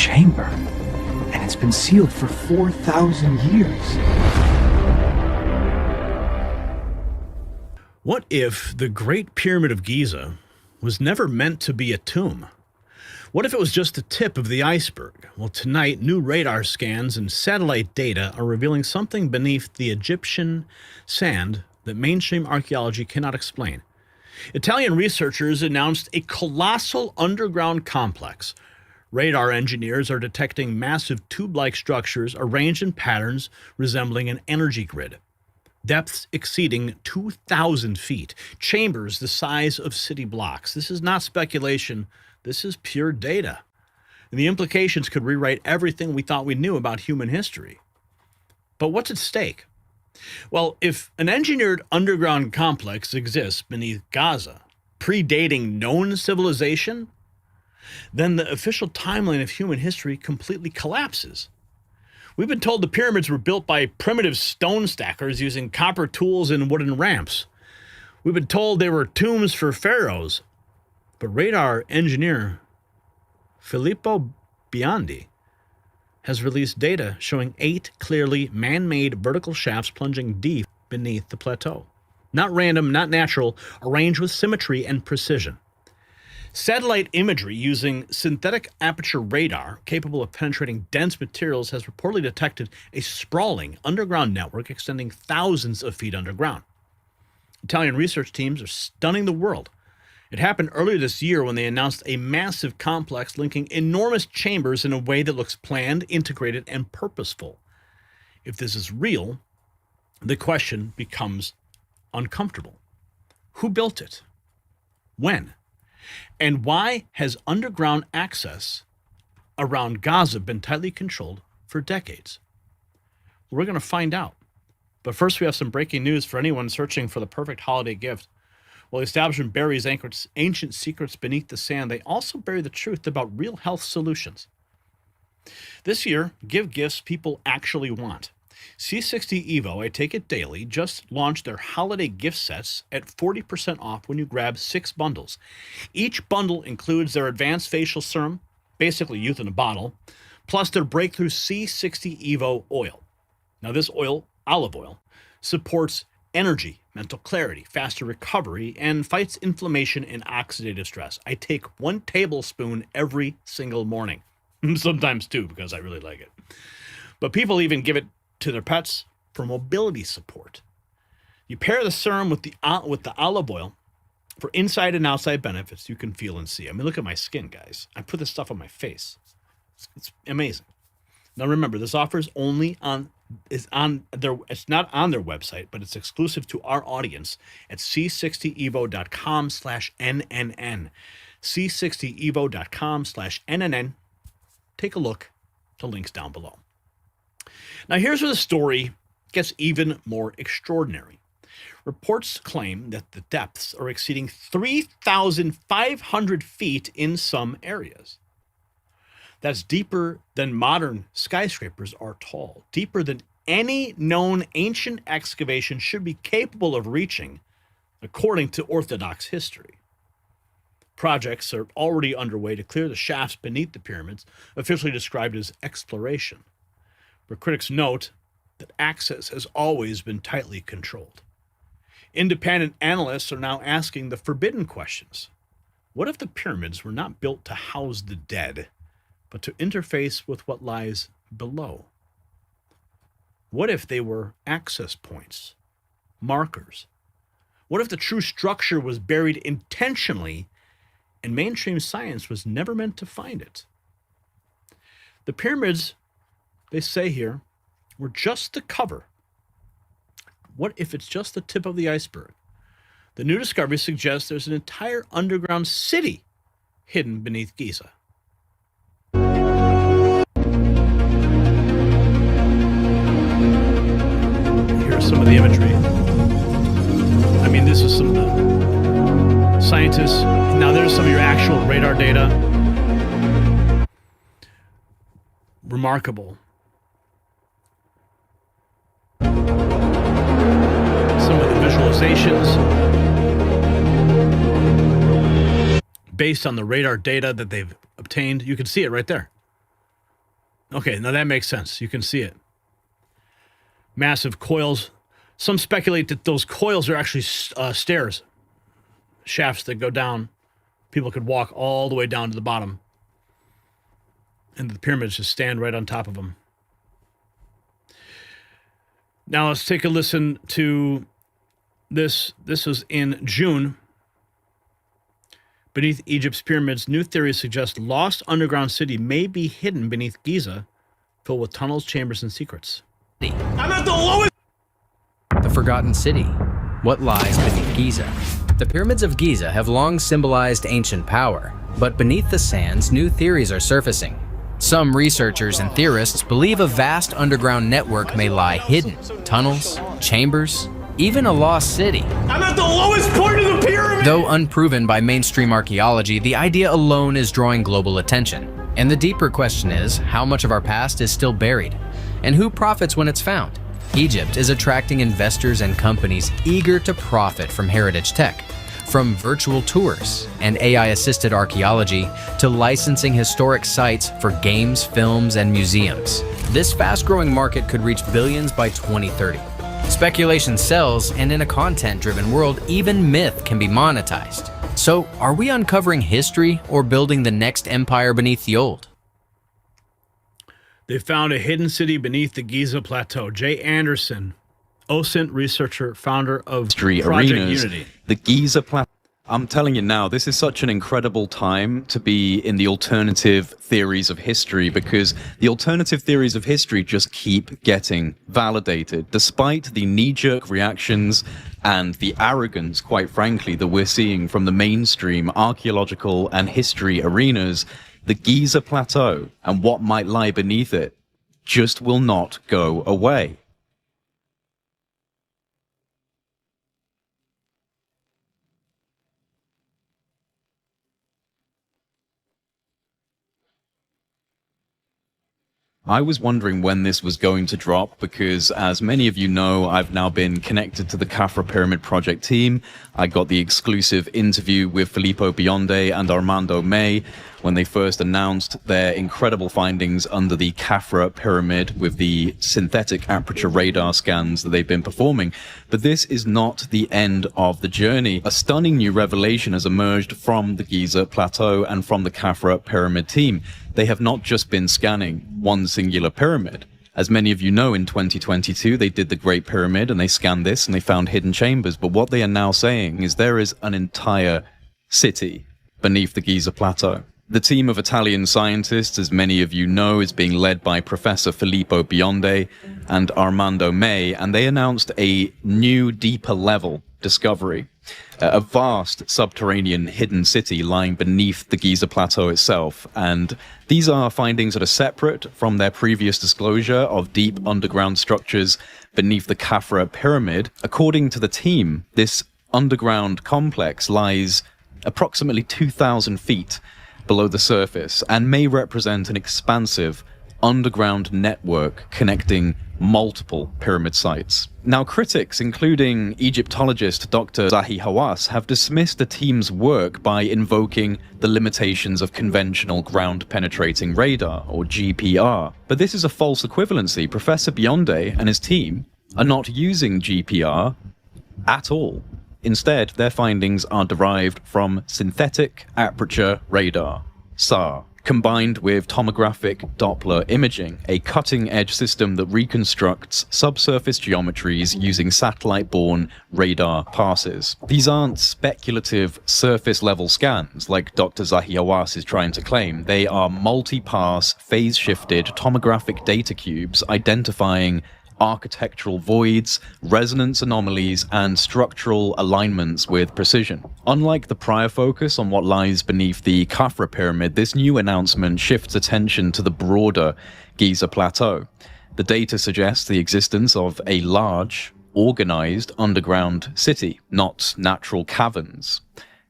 chamber, and it's been sealed for 4,000 years. What if the Great Pyramid of Giza was never meant to be a tomb? What if it was just the tip of the iceberg? Well, tonight, new radar scans and satellite data are revealing something beneath the Egyptian sand that mainstream archaeology cannot explain. Italian researchers announced a colossal underground complex. Radar engineers are detecting massive tube-like structures arranged in patterns resembling an energy grid. Depths exceeding 2,000 feet, chambers the size of city blocks. This is not speculation. This is pure data. And the implications could rewrite everything we thought we knew about human history. But what's at stake? Well, if an engineered underground complex exists beneath Giza, predating known civilization, then the official timeline of human history completely collapses. We've been told the pyramids were built by primitive stone stackers using copper tools and wooden ramps. We've been told they were tombs for pharaohs. But radar engineer Filippo Biondi has released data showing 8 clearly man-made vertical shafts plunging deep beneath the plateau. Not random, not natural, arranged with symmetry and precision. Satellite imagery using synthetic aperture radar capable of penetrating dense materials has reportedly detected a sprawling underground network extending thousands of feet underground. Italian research teams are stunning the world. It happened earlier this year when they announced a massive complex linking enormous chambers in a way that looks planned, integrated, and purposeful. If this is real, the question becomes uncomfortable. Who built it? When? And why has underground access around Giza been tightly controlled for decades? We're going to find out. But first, we have some breaking news for anyone searching for the perfect holiday gift. While the establishment buries ancient secrets beneath the sand, they also bury the truth about real health solutions. This year, give gifts people actually want. C60 Evo, I Take It Daily, just launched their holiday gift sets at 40% off when you grab 6 bundles. Each bundle includes their advanced facial serum, basically youth in a bottle, plus their breakthrough C60 Evo oil. Now this oil, olive oil, supports energy, mental clarity, faster recovery, and fights inflammation and oxidative stress. I take 1 tablespoon every single morning. Sometimes 2 because I really like it. But people even give it to their pets for mobility support. You pair the serum with the olive oil for inside and outside benefits you can feel and see. I mean, look at my skin, guys. I put this stuff on my face. It's amazing. Now remember, this offer is it's not on their website, but it's exclusive to our audience at c60evo.com/NNN. c60evo.com/NNN. Take a look. The link's down below. Now here's where the story gets even more extraordinary. Reports claim that the depths are exceeding 3,500 feet in some areas. That's deeper than modern skyscrapers are tall, deeper than any known ancient excavation should be capable of reaching, according to orthodox history. Projects are already underway to clear the shafts beneath the pyramids, officially described as exploration. But critics note that access has always been tightly controlled. Independent analysts are now asking the forbidden questions. What if the pyramids were not built to house the dead, but to interface with what lies below? What if they were access points, markers? What if the true structure was buried intentionally and mainstream science was never meant to find it? The pyramids, they say here, were just the cover. What if it's just the tip of the iceberg? The new discovery suggests there's an entire underground city hidden beneath Giza. Here's some of the imagery. I mean, this is some of the scientists. Now there's some of your actual radar data. Remarkable. Some of the visualizations based on the radar data that they've obtained. You can see it right there. Okay, now that makes sense. You can see it. Massive coils. Some speculate that those coils are actually stairs, shafts that go down. People could walk all the way down to the bottom. And the pyramids just stand right on top of them. Now let's take a listen to this. This was in June. Beneath Egypt's pyramids, new theories suggest lost underground city may be hidden beneath Giza, filled with tunnels, chambers, and secrets. I'm at the lowest. The forgotten city. What lies beneath Giza? The pyramids of Giza have long symbolized ancient power, but beneath the sands, new theories are surfacing. Some researchers and theorists believe a vast underground network may lie hidden. Tunnels, chambers, even a lost city. I'm at the lowest point of the pyramid! Though unproven by mainstream archaeology, the idea alone is drawing global attention. And the deeper question is, how much of our past is still buried? And who profits when it's found? Egypt is attracting investors and companies eager to profit from heritage tech. From virtual tours and AI-assisted archaeology to licensing historic sites for games, films, and museums. This fast-growing market could reach billions by 2030. Speculation sells, and in a content-driven world, even myth can be monetized. So, are we uncovering history or building the next empire beneath the old? They found a hidden city beneath the Giza Plateau. Jay Anderson, OSINT researcher, founder of Project Arenas, Unity. The Giza Plateau. I'm telling you now, this is such an incredible time to be in the alternative theories of history, because the alternative theories of history just keep getting validated. Despite the knee-jerk reactions and the arrogance, quite frankly, that we're seeing from the mainstream archaeological and history arenas, the Giza Plateau and what might lie beneath it just will not go away. I was wondering when this was going to drop because, as many of you know, I've now been connected to the Khafra Pyramid Project team. I got the exclusive interview with Filippo Bionde and Armando May when they first announced their incredible findings under the Khafra Pyramid with the synthetic aperture radar scans that they've been performing. But this is not the end of the journey. A stunning new revelation has emerged from the Giza Plateau and from the Khafra Pyramid team. They have not just been scanning one singular pyramid. As many of you know, in 2022, they did the Great Pyramid and they scanned this and they found hidden chambers. But what they are now saying is there is an entire city beneath the Giza Plateau. The team of Italian scientists, as many of you know, is being led by Professor Filippo Bionde and Armando May, and they announced a new, deeper level discovery. A vast subterranean hidden city lying beneath the Giza Plateau itself. And these are findings that are separate from their previous disclosure of deep underground structures beneath the Khafra Pyramid. According to the team, this underground complex lies approximately 2,000 feet below the surface and may represent an expansive underground network connecting multiple pyramid sites. Now, critics, including Egyptologist Dr. Zahi Hawass, have dismissed the team's work by invoking the limitations of conventional ground-penetrating radar, or GPR. But this is a false equivalency. Professor Bionde and his team are not using GPR at all. Instead, their findings are derived from synthetic aperture radar, SAR, combined with tomographic Doppler imaging, a cutting-edge system that reconstructs subsurface geometries using satellite-borne radar passes. These aren't speculative surface-level scans like Dr. Zahi Hawass is trying to claim. They are multi-pass, phase-shifted tomographic data cubes identifying architectural voids, resonance anomalies, and structural alignments with precision. Unlike the prior focus on what lies beneath the Khafra Pyramid, this new announcement shifts attention to the broader Giza Plateau. The data suggests the existence of a large, organized underground city, not natural caverns,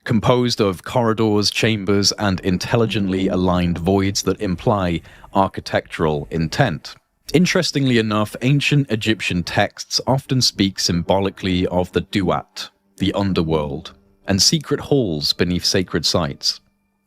composed of corridors, chambers, and intelligently aligned voids that imply architectural intent. Interestingly enough, ancient Egyptian texts often speak symbolically of the duat, the underworld, and secret halls beneath sacred sites.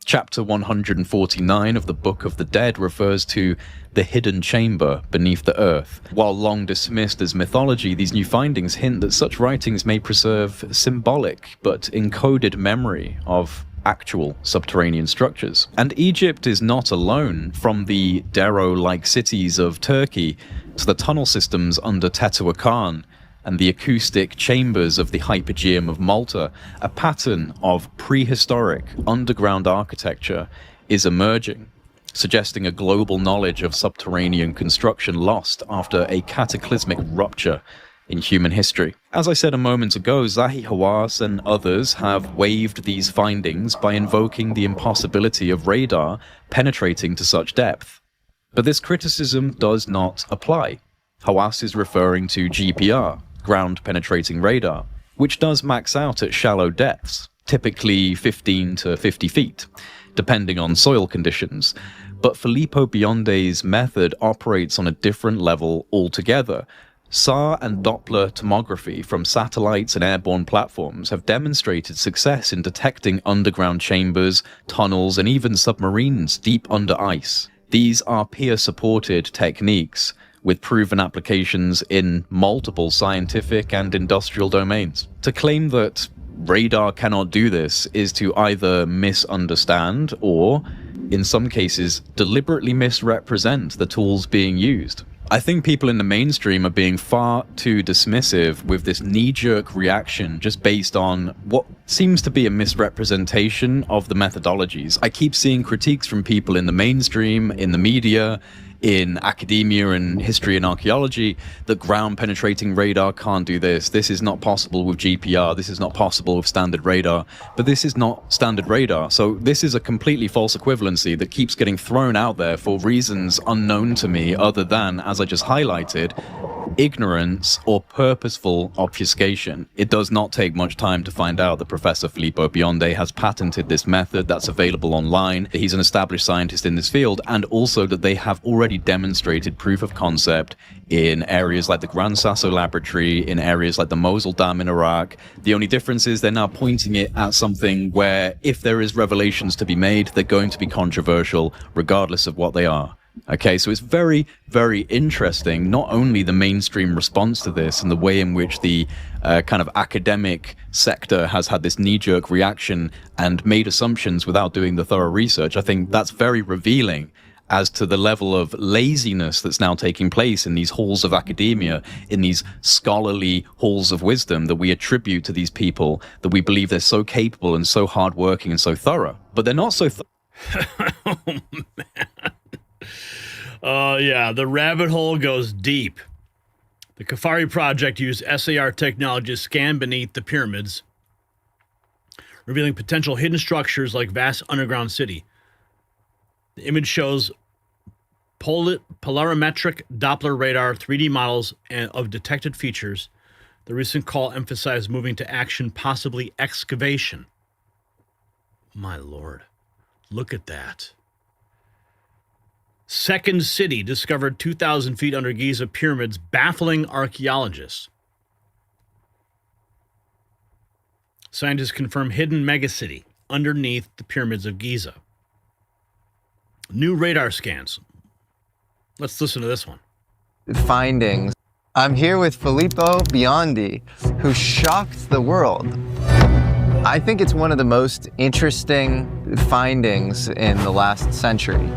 Chapter 149 of the Book of the Dead refers to the hidden chamber beneath the earth. While long dismissed as mythology, these new findings hint that such writings may preserve symbolic but encoded memory of actual subterranean structures. And Egypt is not alone. From the Darrow-like cities of Turkey to the tunnel systems under Teotihuacan and the acoustic chambers of the Hypogeum of Malta, a pattern of prehistoric underground architecture is emerging, suggesting a global knowledge of subterranean construction lost after a cataclysmic rupture in human history. As I said a moment ago, Zahi Hawass and others have waived these findings by invoking the impossibility of radar penetrating to such depth. But this criticism does not apply. Hawass is referring to GPR, ground penetrating radar, which does max out at shallow depths, typically 15 to 50 feet, depending on soil conditions. But Filippo Bionde's method operates on a different level altogether. SAR and Doppler tomography from satellites and airborne platforms have demonstrated success in detecting underground chambers, tunnels, and even submarines deep under ice. These are peer-supported techniques with proven applications in multiple scientific and industrial domains. To claim that radar cannot do this is to either misunderstand or, in some cases, deliberately misrepresent the tools being used. I think people in the mainstream are being far too dismissive with this knee-jerk reaction just based on what seems to be a misrepresentation of the methodologies. I keep seeing critiques from people in the mainstream, in the media, in academia and history and archaeology, that ground-penetrating radar can't do this. This is not possible with GPR. This is not possible with standard radar. But this is not standard radar. So this is a completely false equivalency that keeps getting thrown out there for reasons unknown to me, other than, as I just highlighted, ignorance or purposeful obfuscation. It does not take much time to find out that Professor Filippo Bionde has patented this method that's available online, that he's an established scientist in this field, and also that they have already demonstrated proof of concept in areas like the Gran Sasso Laboratory, in areas like the Mosul Dam in Iraq. The only difference is they're now pointing it at something where, if there is revelations to be made, they're going to be controversial regardless of what they are. Okay, so it's very, very interesting, not only the mainstream response to this and the way in which the kind of academic sector has had this knee-jerk reaction and made assumptions without doing the thorough research. I think that's very revealing as to the level of laziness that's now taking place in these halls of academia, in these scholarly halls of wisdom that we attribute to these people, that we believe they're so capable and so hardworking and so thorough. But they're not so Oh, man. Yeah, the rabbit hole goes deep. The Kafari project used SAR technology to scan beneath the pyramids, revealing potential hidden structures like vast underground city. The image shows polarimetric Doppler radar 3D models of detected features. The recent call emphasized moving to action, possibly excavation. My lord, look at that. Second city discovered 2,000 feet under Giza pyramids, baffling archaeologists. Scientists confirm hidden megacity underneath the pyramids of Giza. New radar scans. Let's listen to this one. Findings. I'm here with Filippo Bionde, who shocked the world. I think it's one of the most interesting findings in the last century.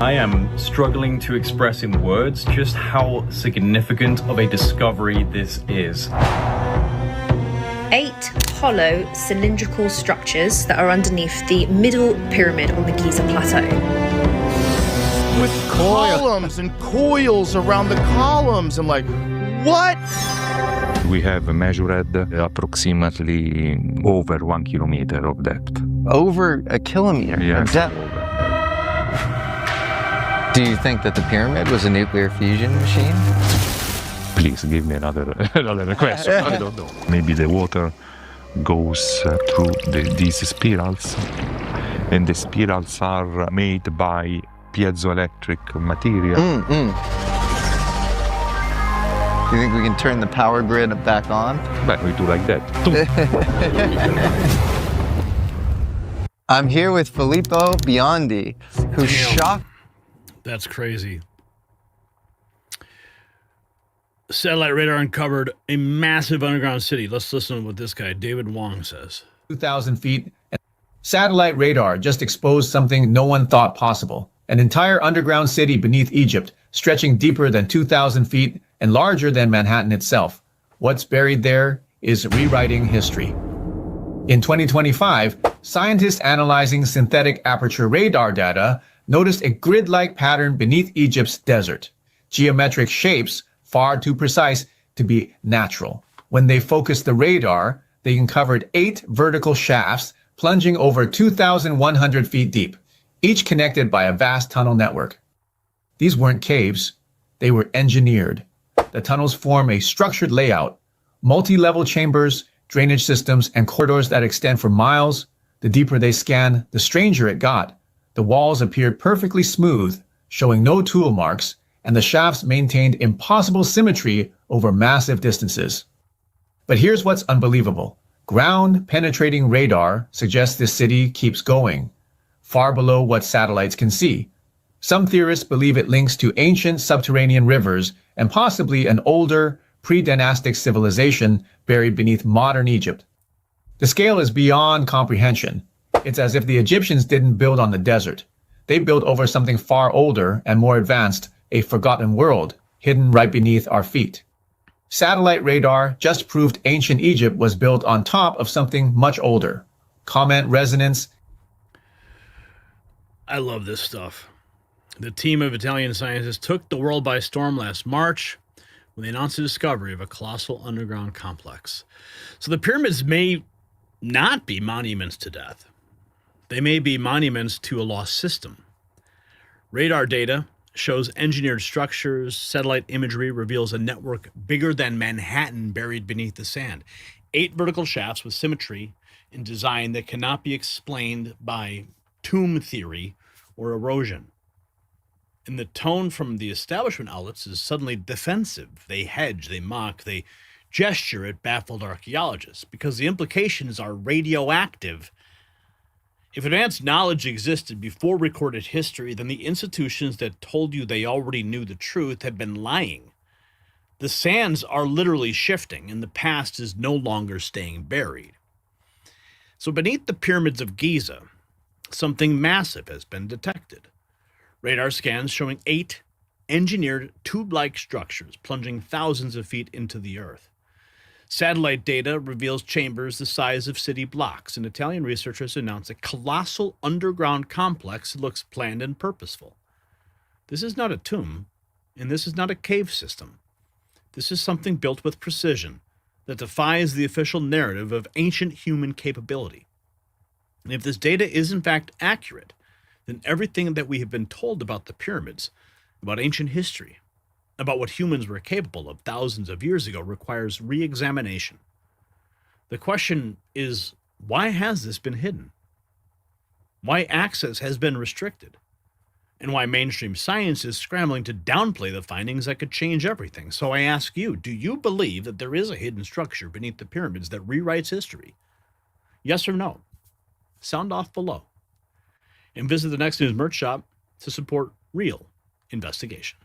I am struggling to express in words just how significant of a discovery this is. 8 hollow cylindrical structures that are underneath the middle pyramid on the Giza plateau. With columns and coils around the columns. I'm like, what? We have measured approximately over 1 kilometer of depth. Over a kilometer Yes, of depth. over. Do you think that the pyramid was a nuclear fusion machine? Please give me another question. I don't know. Maybe the water goes through these spirals, and the spirals are made by piezoelectric material. Do you think we can turn the power grid back on? But we do like that. I'm here with Filippo Biondi, who shocked. That's crazy. Satellite radar uncovered a massive underground city. Let's listen to what this guy, David Wong, says. 2,000 feet. Satellite radar just exposed something no one thought possible. An entire underground city beneath Egypt, stretching deeper than 2,000 feet and larger than Manhattan itself. What's buried there is rewriting history. In 2025, scientists analyzing synthetic aperture radar data noticed a grid-like pattern beneath Egypt's desert. Geometric shapes far too precise to be natural. When they focused the radar, they uncovered 8 vertical shafts plunging over 2,100 feet deep, each connected by a vast tunnel network. These weren't caves, they were engineered. The tunnels form a structured layout, multi-level chambers, drainage systems, and corridors that extend for miles. The deeper they scan, the stranger it got. The walls appeared perfectly smooth, showing no tool marks, and the shafts maintained impossible symmetry over massive distances. But here's what's unbelievable. Ground-penetrating radar suggests this city keeps going, far below what satellites can see. Some theorists believe it links to ancient subterranean rivers and possibly an older, pre-dynastic civilization buried beneath modern Egypt. The scale is beyond comprehension. It's as if the Egyptians didn't build on the desert. They built over something far older and more advanced, a forgotten world, hidden right beneath our feet. Satellite radar just proved ancient Egypt was built on top of something much older. Comment, resonance. I love this stuff. The team of Italian scientists took the world by storm last March when they announced the discovery of a colossal underground complex. So the pyramids may not be monuments to death. They may be monuments to a lost system. Radar data shows engineered structures. Satellite imagery reveals a network bigger than Manhattan buried beneath the sand. 8 vertical shafts with symmetry in design that cannot be explained by tomb theory or erosion. And the tone from the establishment outlets is suddenly defensive. They hedge, they mock, they gesture at baffled archaeologists because the implications are radioactive. If advanced knowledge existed before recorded history, then the institutions that told you they already knew the truth had been lying. The sands are literally shifting, and the past is no longer staying buried. So beneath the pyramids of Giza, something massive has been detected. Radar scans showing 8 engineered tube-like structures plunging thousands of feet into the earth. Satellite data reveals chambers the size of city blocks, and Italian researchers announced a colossal underground complex that looks planned and purposeful. This is not a tomb, and this is not a cave system. This is something built with precision that defies the official narrative of ancient human capability. And if this data is in fact accurate, then everything that we have been told about the pyramids, about ancient history, about what humans were capable of thousands of years ago requires re-examination. The question is, why has this been hidden? Why access has been restricted? And why mainstream science is scrambling to downplay the findings that could change everything. So I ask you, do you believe that there is a hidden structure beneath the pyramids that rewrites history? Yes or no? Sound off below. And visit the Next News merch shop to support real investigation.